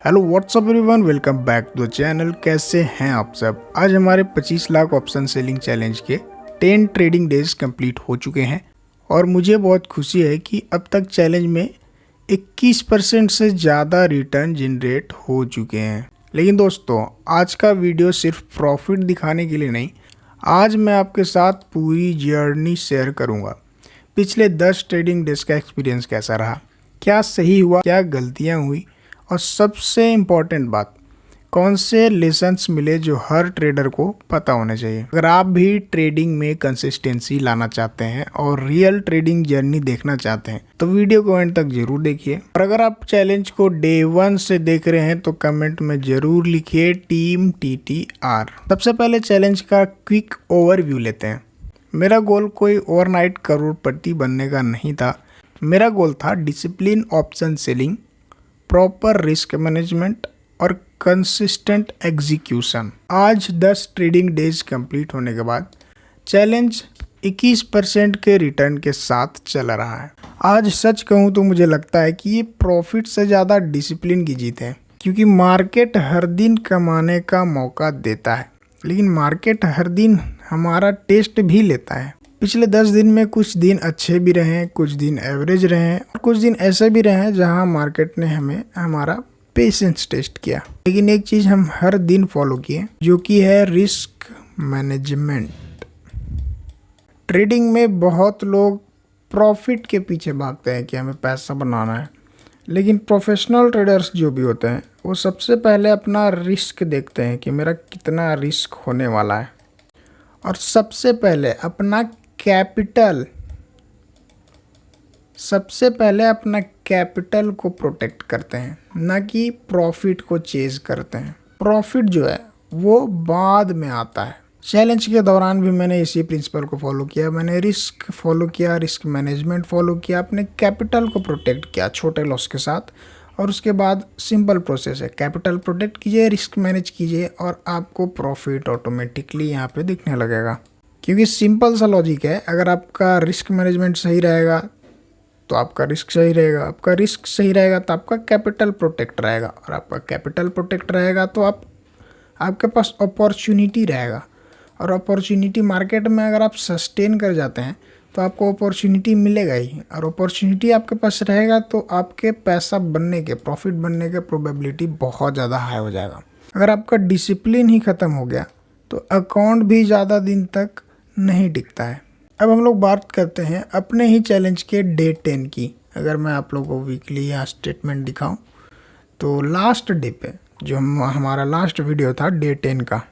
Hello what's up everyone, welcome back to the channel. कैसे हैं आप सब। आज हमारे 25 लाख ऑप्शन सेलिंग चैलेंज के 10 ट्रेडिंग डेज कंप्लीट हो चुके हैं और मुझे बहुत खुशी है कि अब तक चैलेंज में 21% से ज़्यादा रिटर्न जनरेट हो चुके हैं। लेकिन दोस्तों, आज का वीडियो सिर्फ प्रॉफिट दिखाने के लिए नहीं, आज मैं आपके साथ पूरी जर्नी शेयर करूँगा। पिछले 10 ट्रेडिंग डेज का एक्सपीरियंस कैसा रहा, क्या सही हुआ, क्या गलतियाँ हुई और सबसे इम्पॉर्टेंट बात, कौन से लेसन्स मिले जो हर ट्रेडर को पता होने चाहिए। अगर आप भी ट्रेडिंग में कंसिस्टेंसी लाना चाहते हैं और रियल ट्रेडिंग जर्नी देखना चाहते हैं तो वीडियो को एंड तक जरूर देखिए। और अगर आप चैलेंज को डे 1 से देख रहे हैं तो कमेंट में जरूर लिखिए टीम TTR। सबसे पहले चैलेंज का क्विक ओवरव्यू लेते हैं। मेरा गोल कोई ओवरनाइट करोड़पति बनने का नहीं था। मेरा गोल था discipline option selling, proper risk management और कंसिस्टेंट एग्जीक्यूशन। आज 10 ट्रेडिंग डेज कंप्लीट होने के बाद चैलेंज 21% के रिटर्न के साथ चल रहा है। आज सच कहूँ तो मुझे लगता है कि ये प्रॉफिट से ज़्यादा डिसिप्लिन की जीत है, क्योंकि मार्केट हर दिन कमाने का मौका देता है, लेकिन मार्केट हर दिन हमारा टेस्ट भी लेता है। पिछले 10 दिन में कुछ दिन अच्छे भी रहे हैं, कुछ दिन एवरेज रहे हैं और कुछ दिन ऐसे भी रहे हैं जहां मार्केट ने हमें हमारा पेशेंस टेस्ट किया। लेकिन एक चीज़ हम हर दिन फॉलो किए, जो कि है रिस्क मैनेजमेंट। ट्रेडिंग में बहुत लोग प्रॉफिट के पीछे भागते हैं कि हमें पैसा बनाना है, लेकिन प्रोफेशनल ट्रेडर्स जो भी होते हैं वो सबसे पहले अपना रिस्क देखते हैं कि मेरा कितना रिस्क होने वाला है, और सबसे पहले अपना कैपिटल को प्रोटेक्ट करते हैं, ना कि प्रॉफिट को चेज करते हैं। प्रॉफिट जो है वो बाद में आता है। चैलेंज के दौरान भी मैंने इसी प्रिंसिपल को फॉलो किया। मैंने रिस्क फॉलो किया, रिस्क मैनेजमेंट फॉलो किया, अपने कैपिटल को प्रोटेक्ट किया छोटे लॉस के साथ। और उसके बाद सिंपल प्रोसेस है, कैपिटल प्रोटेक्ट कीजिए, रिस्क मैनेज कीजिए और आपको प्रॉफिट ऑटोमेटिकली यहाँ पे दिखने लगेगा। क्योंकि सिंपल सा लॉजिक है, अगर आपका रिस्क मैनेजमेंट सही रहेगा तो आपका रिस्क सही रहेगा, आपका रिस्क सही रहेगा तो आपका कैपिटल प्रोटेक्ट रहेगा, और आपका कैपिटल प्रोटेक्ट रहेगा तो आपके पास अपॉर्चुनिटी रहेगा। और अपॉर्चुनिटी मार्केट में अगर आप सस्टेन कर जाते हैं तो आपको अपॉर्चुनिटी मिलेगा ही, और अपॉर्चुनिटी आपके पास रहेगा तो आपके पैसा बनने के, प्रॉफिट बनने के प्रोबेबिलिटी बहुत ज़्यादा हाई हो जाएगा। अगर आपका डिसिप्लिन ही ख़त्म हो गया तो अकाउंट भी ज़्यादा दिन तक नहीं टिकता है। अब हम लोग बात करते हैं अपने ही चैलेंज के डे 10 की। अगर मैं आप लोगों को वीकली यहाँ स्टेटमेंट दिखाऊं तो लास्ट डे पे जो हमारा लास्ट वीडियो था डे 10 का,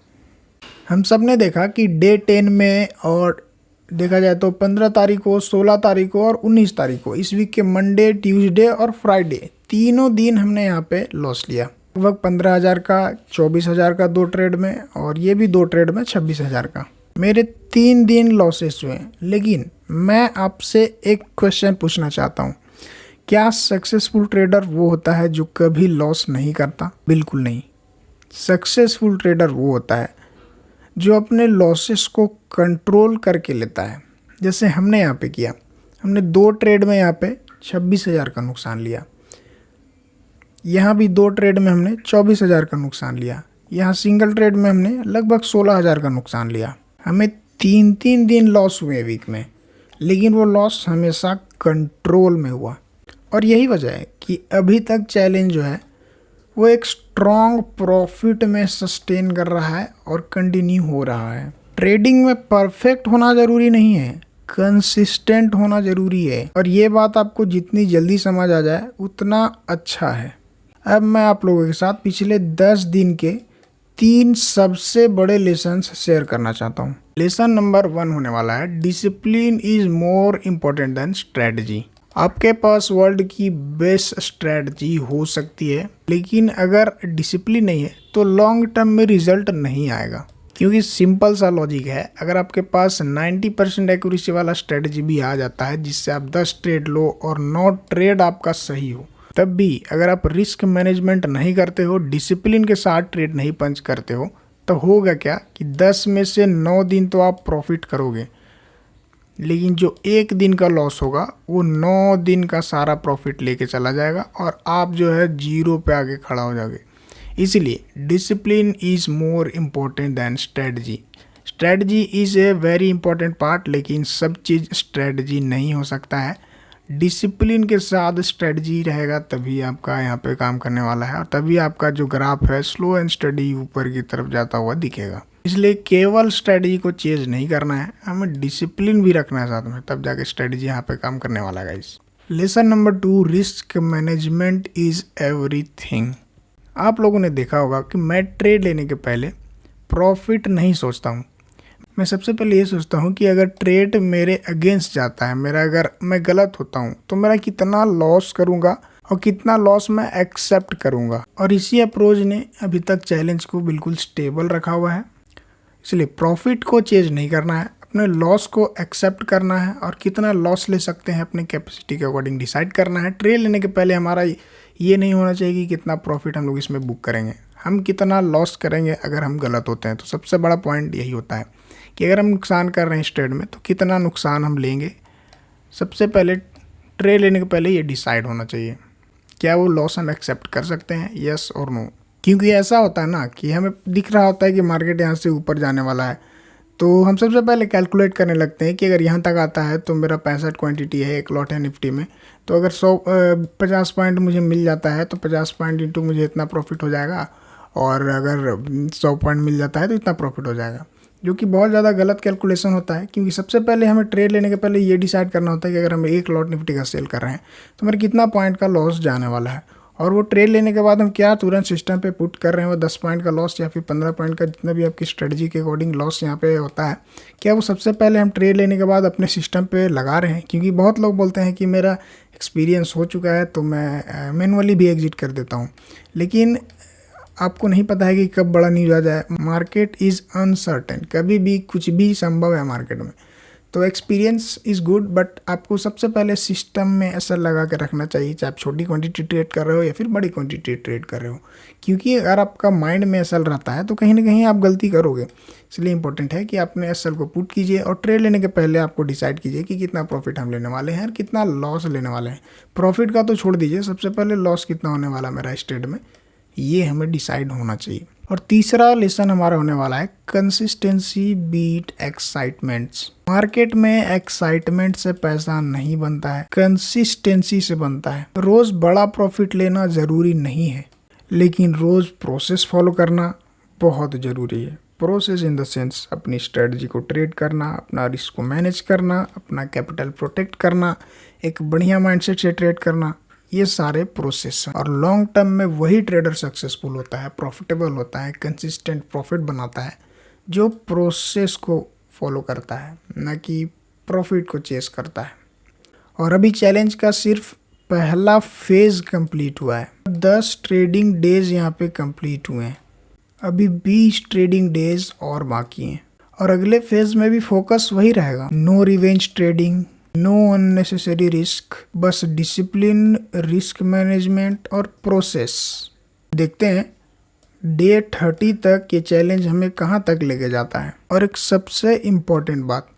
हम सब ने देखा कि डे 10 में, और देखा जाए तो 15 तारीख को, 16 तारीख को और 19 तारीख को, इस वीक के मंडे, ट्यूसडे और फ्राइडे, तीनों दिन हमने यहाँ पे लॉस लिया। लगभग 15,000 का, 24,000 का 2 ट्रेड में, और ये भी 2 ट्रेड में 26,000 का। मेरे 3 दिन लॉसेस हुए। लेकिन मैं आपसे एक क्वेश्चन पूछना चाहता हूँ, क्या सक्सेसफुल ट्रेडर वो होता है जो कभी लॉस नहीं करता? बिल्कुल नहीं। सक्सेसफुल ट्रेडर वो होता है जो अपने लॉसेस को कंट्रोल करके लेता है। जैसे हमने यहाँ पे किया, हमने 2 ट्रेड में यहाँ पे 26,000 का नुकसान लिया, यहाँ भी 2 ट्रेड में हमने 24,000 का नुकसान लिया, यहाँ सिंगल ट्रेड में हमने लगभग 16,000 का नुकसान लिया। हमें 3 दिन लॉस हुए वीक में, लेकिन वो लॉस हमेशा कंट्रोल में हुआ। और यही वजह है कि अभी तक चैलेंज जो है वो एक स्ट्रॉन्ग प्रॉफिट में सस्टेन कर रहा है और कंटिन्यू हो रहा है। ट्रेडिंग में परफेक्ट होना ज़रूरी नहीं है, कंसिस्टेंट होना ज़रूरी है, और ये बात आपको जितनी जल्दी समझ आ जाए उतना अच्छा है। अब मैं आप लोगों के साथ पिछले 10 दिन के 3 सबसे बड़े लेसन्स शेयर करना चाहता हूँ। लेसन नंबर 1 होने वाला है, discipline is more important then strategy. आपके पास वर्ल्ड की बेस्ट स्ट्रेटजी हो सकती है, लेकिन अगर डिसिप्लिन नहीं है तो लॉन्ग टर्म में रिजल्ट नहीं आएगा। क्योंकि सिंपल सा लॉजिक है, अगर आपके पास 90% एक्यूरेसी वाला स्ट्रेटजी भी आ जाता है जिससे आप 10 ट्रेड लो और 9 ट्रेड आपका सही हो, तब भी अगर आप रिस्क मैनेजमेंट नहीं करते हो, डिसिप्लिन के साथ ट्रेड नहीं पंच करते हो, तो होगा क्या कि 10 में से 9 दिन तो आप प्रॉफिट करोगे, लेकिन जो एक दिन का लॉस होगा वो 9 दिन का सारा प्रॉफिट लेके चला जाएगा और आप जो है जीरो पे आके खड़ा हो जाओगे। इसलिए discipline is more important than strategy. Strategy is a very important part, लेकिन सब चीज़ स्ट्रेटजी नहीं हो सकता है। डिसिप्लिन के साथ स्ट्रेटजी रहेगा तभी आपका यहाँ पे काम करने वाला है और तभी आपका जो ग्राफ है स्लो एंड स्टडी ऊपर की तरफ जाता हुआ दिखेगा। इसलिए केवल स्ट्रेटजी को चेंज नहीं करना है, हमें डिसिप्लिन भी रखना है साथ में, तब जाके स्ट्रेटजी यहाँ पे काम करने वाला है guys. Lesson number 2, risk management is everything. आप लोगों ने देखा होगा कि मैं ट्रेड लेने के पहले प्रॉफिट नहीं सोचता हूँ। मैं सबसे पहले ये सोचता हूँ कि अगर ट्रेड मेरे अगेंस्ट जाता है, अगर मैं गलत होता हूँ तो मेरा कितना लॉस करूँगा और कितना लॉस मैं एक्सेप्ट करूँगा। और इसी अप्रोच ने अभी तक चैलेंज को बिल्कुल स्टेबल रखा हुआ है। इसलिए प्रॉफिट को चेंज नहीं करना है, अपने लॉस को एक्सेप्ट करना है और कितना लॉस ले सकते हैं अपने कैपेसिटी के अकॉर्डिंग डिसाइड करना है। ट्रेड लेने के पहले हमारा ये नहीं होना चाहिए कि कितना प्रॉफिट हम लोग इसमें बुक करेंगे, हम कितना लॉस करेंगे अगर हम गलत होते हैं। तो सबसे बड़ा पॉइंट यही होता है कि अगर हम नुकसान कर रहे हैं इस ट्रेड में तो कितना नुकसान हम लेंगे। सबसे पहले ट्रेड लेने के पहले ये डिसाइड होना चाहिए क्या वो लॉस हम एक्सेप्ट कर सकते हैं, यस और नो। क्योंकि ऐसा होता है ना कि हमें दिख रहा होता है कि मार्केट यहाँ से ऊपर जाने वाला है, तो हम सबसे पहले कैलकुलेट करने लगते हैं कि अगर यहाँ तक आता है तो मेरा 65 क्वांटिटी है, एक लॉट है निफ्टी में, तो अगर 50 पॉइंट मुझे मिल जाता है तो 50 पॉइंट इंटू मुझे इतना प्रॉफिट हो जाएगा, और अगर 100 पॉइंट मिल जाता है तो इतना प्रॉफिट हो जाएगा, जो कि बहुत ज़्यादा गलत कैलकुलेशन होता है। क्योंकि सबसे पहले हमें ट्रेड लेने के पहले ये डिसाइड करना होता है कि अगर हम एक लॉट निफ्टी का सेल कर रहे हैं तो मेरा कितना पॉइंट का लॉस जाने वाला है, और वो ट्रेड लेने के बाद हम क्या तुरंत सिस्टम पे पुट कर रहे हैं, वो 10 पॉइंट का लॉस या फिर 15 पॉइंट का जितना भी आपकी स्ट्रेटजी के अकॉर्डिंग लॉस यहाँ पे होता है, क्या वो सबसे पहले हम ट्रेड लेने के बाद अपने सिस्टम पे लगा रहे हैं। क्योंकि बहुत लोग बोलते हैं कि मेरा एक्सपीरियंस हो चुका है तो मैं मैनुअली भी एग्जिट कर देता हूँ, लेकिन आपको नहीं पता है कि कब बड़ा न्यूज़ आ जाए। मार्केट इज़ अनसर्टेन, कभी भी कुछ भी संभव है मार्केट में। तो एक्सपीरियंस इज़ गुड, बट आपको सबसे पहले सिस्टम में ऐसा लगा के रखना चाहिए, चाहे आप छोटी क्वांटिटी ट्रेड कर रहे हो या फिर बड़ी क्वांटिटी ट्रेड कर रहे हो। क्योंकि अगर आपका माइंड में एसएल रहता है तो कहीं ना कहीं आप गलती करोगे। इसलिए इंपॉर्टेंट है कि आपने एसएल को पुट कीजिए और ट्रेड लेने के पहले आपको डिसाइड कीजिए कि कितना प्रॉफिट हम लेने वाले हैं और कितना लॉस लेने वाले हैं। प्रॉफिट का तो छोड़ दीजिए, सबसे पहले लॉस कितना होने वाला मेरा इस ट्रेड में, ये हमें डिसाइड होना चाहिए। और तीसरा लेसन हमारा होने वाला है कंसिस्टेंसी बीट एक्साइटमेंट्स। मार्केट में एक्साइटमेंट से पैसा नहीं बनता है, कंसिस्टेंसी से बनता है। रोज बड़ा प्रॉफिट लेना जरूरी नहीं है, लेकिन रोज प्रोसेस फॉलो करना बहुत जरूरी है। प्रोसेस इन द सेंस अपनी स्ट्रेटजी को ट्रेड करना, अपना रिस्क को मैनेज करना, अपना कैपिटल प्रोटेक्ट करना, एक बढ़िया माइंडसेट से ट्रेड करना, ये सारे प्रोसेस हैं। और लॉन्ग टर्म में वही ट्रेडर सक्सेसफुल होता है, प्रॉफिटेबल होता है, कंसिस्टेंट प्रॉफिट बनाता है, जो प्रोसेस को फॉलो करता है, न कि प्रॉफिट को चेस करता है। और अभी चैलेंज का सिर्फ पहला फेज कंप्लीट हुआ है। 10 ट्रेडिंग डेज यहाँ पे कंप्लीट हुए हैं, अभी 20 ट्रेडिंग डेज और बाकी हैं। और अगले फेज में भी फोकस वही रहेगा, no revenge trading, no unnecessary risk, बस डिसिप्लिन, रिस्क मैनेजमेंट और प्रोसेस। देखते हैं डे 30 तक ये चैलेंज हमें कहाँ तक लेके जाता है। और एक सबसे इम्पॉर्टेंट बात,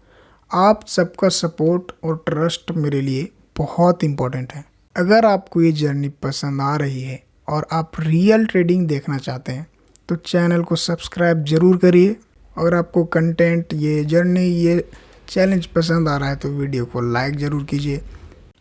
आप सबका सपोर्ट और ट्रस्ट मेरे लिए बहुत इम्पॉर्टेंट है। अगर आपको ये जर्नी पसंद आ रही है और आप रियल ट्रेडिंग देखना चाहते हैं तो चैनल को सब्सक्राइब ज़रूर करिए। अगर आपको कंटेंट, ये जर्नी, ये चैलेंज पसंद आ रहा है तो वीडियो को लाइक ज़रूर कीजिए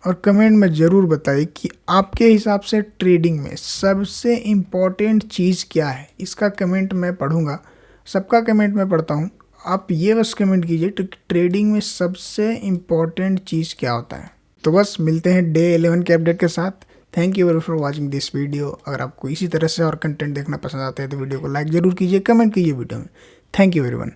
और कमेंट में ज़रूर बताइए कि आपके हिसाब से ट्रेडिंग में सबसे इम्पॉर्टेंट चीज़ क्या है। इसका कमेंट मैं पढ़ूंगा, सबका कमेंट मैं पढ़ता हूँ। आप ये बस कमेंट कीजिए तो ट्रेडिंग में सबसे इम्पॉर्टेंट चीज़ क्या होता है। तो बस मिलते हैं डे 11 के अपडेट के साथ। Thank you very for watching this video. अगर आपको इसी तरह से और कंटेंट देखना पसंद आता है तो वीडियो को लाइक ज़रूर कीजिए, कमेंट कीजिए वीडियो में। Thank you everyone.